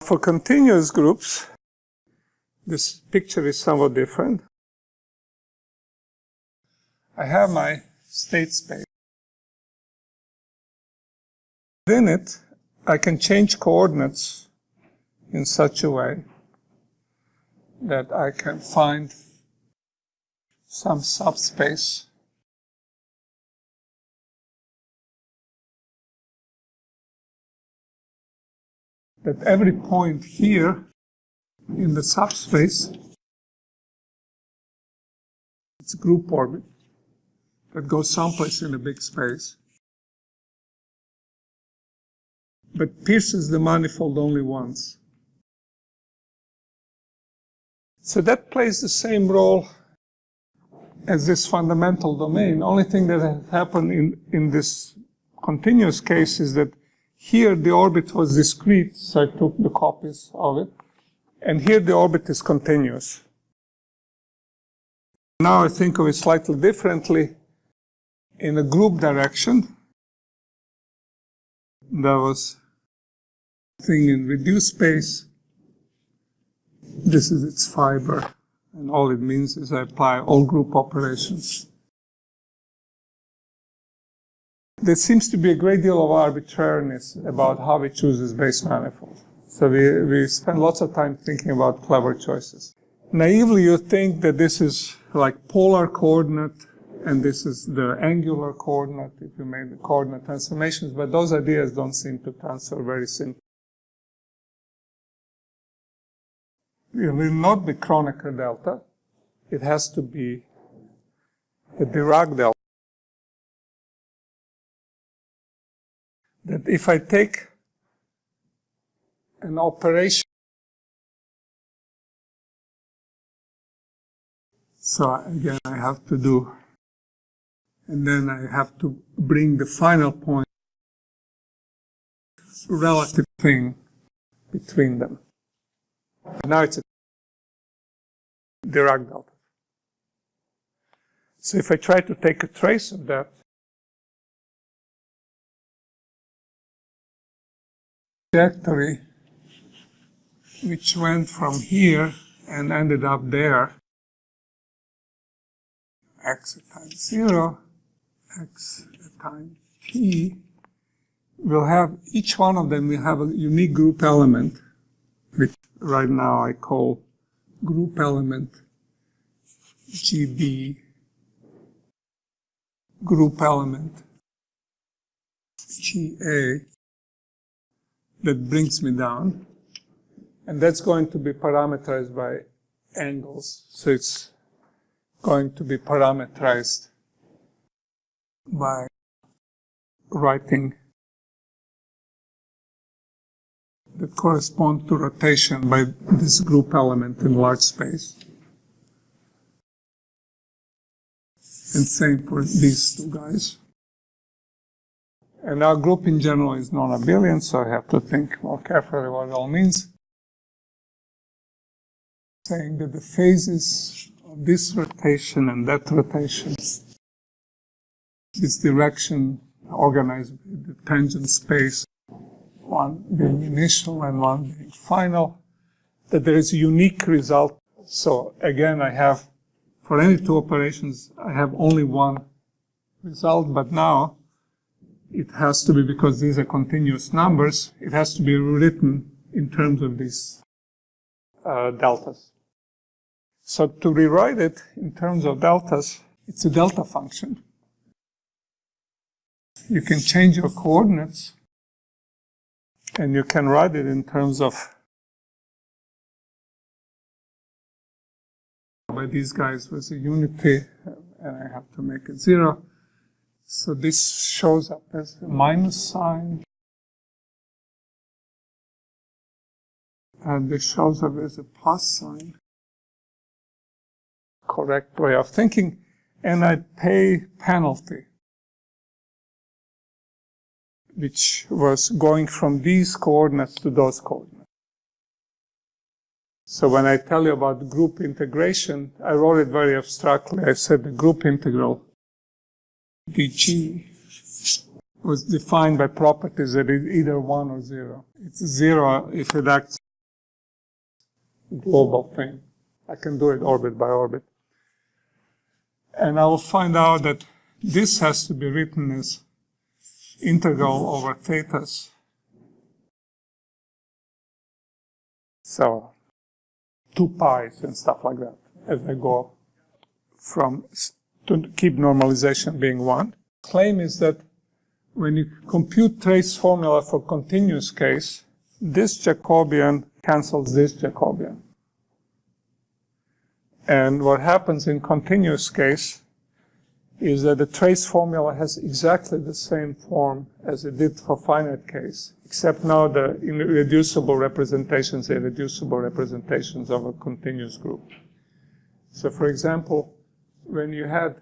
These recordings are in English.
For continuous groups, this picture is somewhat different. I have my state space. Within it, I can change coordinates in such a way that I can find some subspace that every point here in the subspace, it's a group orbit that goes someplace in a big space, but pierces the manifold only once. So that plays the same role as this fundamental domain. Only thing that has happened in this continuous case is that here the orbit was discrete, so I took the copies of it, and here the orbit is continuous. Now I think of it slightly differently. In a group direction, there was a thing in reduced space. This is its fiber, and all it means is I apply all group operations. There seems to be a great deal of arbitrariness about how we choose this base manifold. So we spend lots of time thinking about clever choices. Naively, you think that this is like polar coordinate, and this is the angular coordinate if you made the coordinate transformations, but those ideas don't seem to transfer very simply. It will not be Kronecker delta. It has to be a Dirac delta. That if I take an operation, so again I have to do, and then I have to bring the final point, relative thing between them. Now it's a Dirac delta. So if I try to take a trace of that, trajectory which went from here and ended up there, x at time 0, x at time t, will have, each one of them will have a unique group element, which right now I call group element GB, group element GA, that brings me down, and that's going to be parameterized by angles. So it's going to be parameterized by writing that correspond to rotation by this group element in large space. And same for these two guys. And our group in general is non-abelian, so I have to think more carefully what it all means. Saying that the phases of this rotation and that rotation, this direction organized by the tangent space, one being initial and one being final, that there is a unique result. So again, I have, for any two operations, I have only one result, but now it has to be, because these are continuous numbers, it has to be rewritten in terms of these deltas. So to rewrite it in terms of deltas, it's a delta function. You can change your coordinates, and you can write it in terms of, by these guys was a unity, and I have to make it 0. So this shows up as a minus sign, and this shows up as a plus sign. Correct way of thinking, and I pay penalty, which was going from these coordinates to those coordinates. So when I tell you about group integration, I wrote it very abstractly. I said the group integral dg was defined by properties that is either 1 or 0. It's 0 if it acts global thing. I can do it orbit by orbit. And I will find out that this has to be written as integral over thetas. So 2 pi's and stuff like that as I go from, to keep normalization being 1. Claim is that when you compute trace formula for continuous case, this Jacobian cancels this Jacobian. And what happens in continuous case is that the trace formula has exactly the same form as it did for finite case, except now the irreducible representations are irreducible representations of a continuous group. So for example, when you had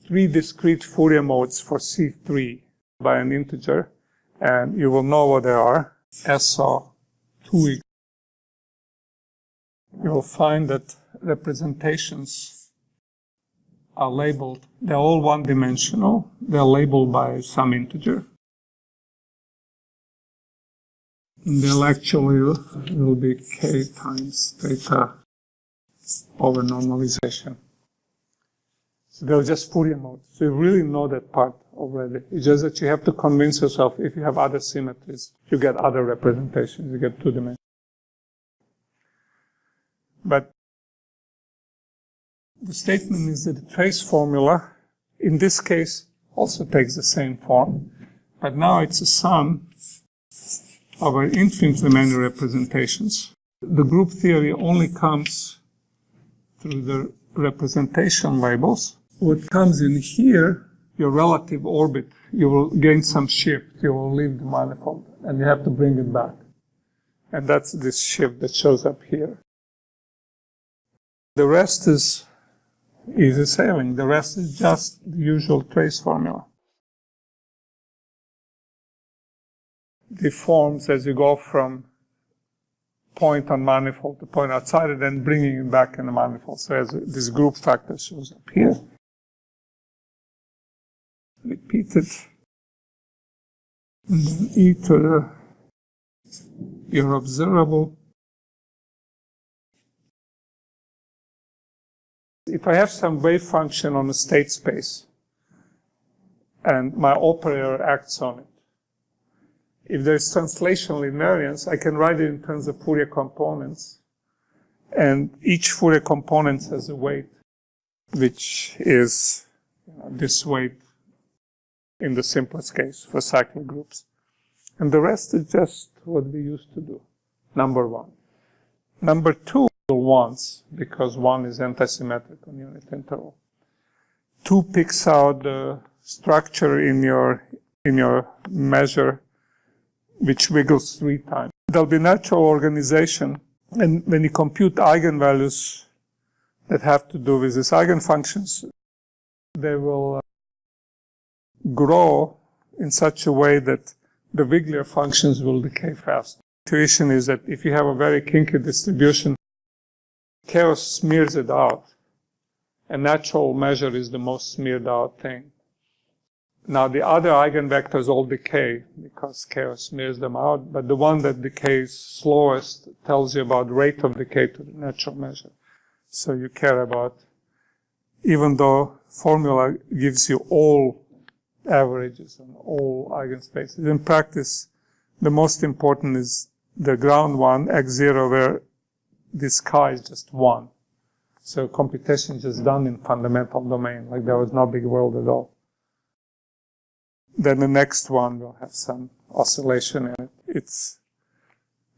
3 discrete Fourier modes for C3 by an integer, and you will know what they are, SO 2, you will find that representations are labeled, they're all one-dimensional, they're labeled by some integer. And they'll actually will be k times theta over normalization. So they're just Fourier modes. So you really know that part already. It's just that you have to convince yourself if you have other symmetries, you get other representations, you get 2 dimensions. But the statement is that the trace formula, in this case, also takes the same form, but now it's a sum of infinitely many representations. The group theory only comes through the representation labels. What comes in here, your relative orbit, you will gain some shift, you will leave the manifold, and you have to bring it back. And that's this shift that shows up here. The rest is easy sailing. The rest is just the usual trace formula. The forms as you go from point on manifold to point outside and then bringing it back in the manifold. So as this group factor shows up here. Repeat it. And then e to your observable. If I have some wave function on a state space and my operator acts on it, if there's translational invariance, I can write it in terms of Fourier components, and each Fourier component has a weight, which is this weight in the simplest case for cyclic groups. And the rest is just what we used to do, number 1. Number 2, ones, because 1 is antisymmetric on unit interval. 2 picks out the structure in your measure, which wiggles 3 times. There'll be natural organization, and when you compute eigenvalues that have to do with these eigenfunctions, they will grow in such a way that the Wigler functions will decay fast. Intuition is that if you have a very kinky distribution, chaos smears it out. A natural measure is the most smeared out thing. Now the other eigenvectors all decay because chaos smears them out, but the one that decays slowest tells you about rate of decay to the natural measure. So you care about, even though formula gives you all averages on all eigenspaces. In practice, the most important is the ground one, x0, where this chi is just 1. So computation is just done in fundamental domain, like there was no big world at all. Then the next one will have some oscillation in it. It's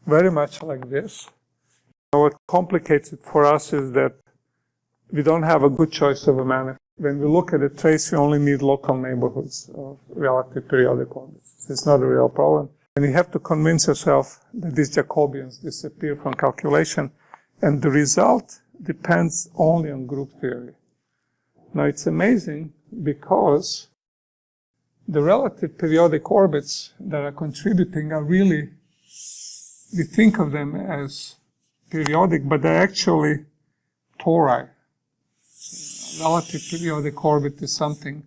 very much like this. What complicates it for us is that we don't have a good choice of a manifold. When we look at a trace, we only need local neighborhoods of relative periodic orbits. It's not a real problem. And you have to convince yourself that these Jacobians disappear from calculation, and the result depends only on group theory. Now it's amazing because the relative periodic orbits that are contributing are really, we think of them as periodic, but they're actually tori. Relative periodic orbit is something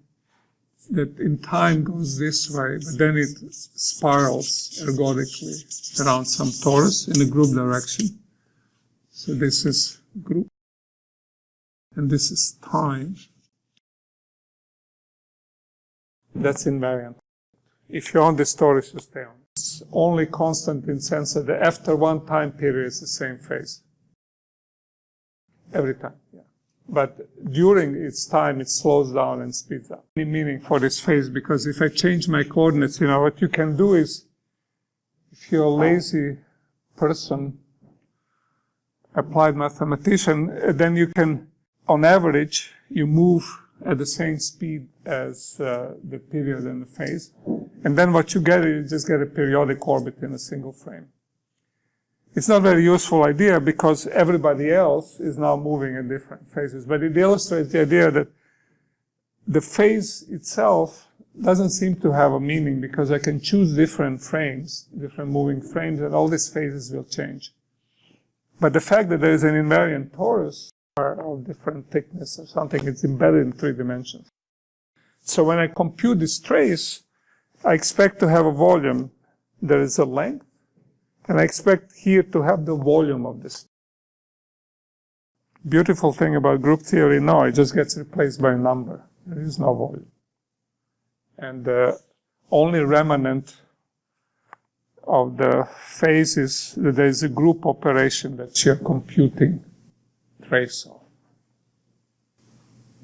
that in time goes this way, but then it spirals ergodically around some torus in a group direction. So this is group, and this is time. That's invariant. If you're on this torus, you stay on. It's only constant in the sense that after one time period it's the same phase. Every time, yeah. But during its time, it slows down and speeds up. Any meaning for this phase, because if I change my coordinates, what you can do is, if you're a lazy person, applied mathematician, then you can, on average, you move at the same speed as the period and the phase. And then what you get is you just get a periodic orbit in a single frame. It's not a very useful idea because everybody else is now moving in different phases. But it illustrates the idea that the phase itself doesn't seem to have a meaning because I can choose different frames, different moving frames, and all these phases will change. But the fact that there is an invariant torus of different thickness or something, it's embedded in 3 dimensions. So when I compute this trace, I expect to have a volume. There is a length. And I expect here to have the volume of this. Beautiful thing about group theory, no, it just gets replaced by a number. There is no volume. And the only remnant of the phase is that there is a group operation that you're computing trace of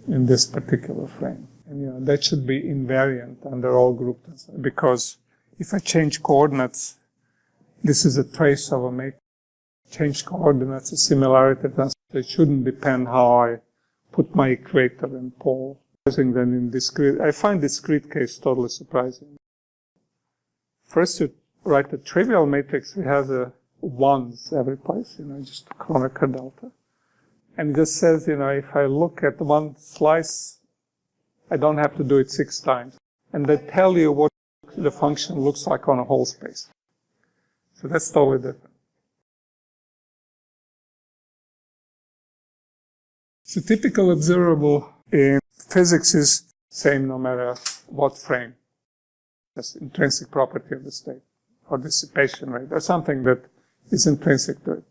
in this particular frame. And that should be invariant under all group tensors, because if I change coordinates, this is a trace of a matrix. Change coordinates, a similarity tensor. It shouldn't depend how I put my equator and pole. Then in discrete, I find discrete case totally surprising. First, you write a trivial matrix. It has a ones every place, just a Kronecker delta. And it just says, if I look at one slice, I don't have to do it 6 times. And they tell you what the function looks like on a whole space. So that's totally different. So typical observable in physics is same no matter what frame. That's intrinsic property of the state, or dissipation rate, or something that is intrinsic to it.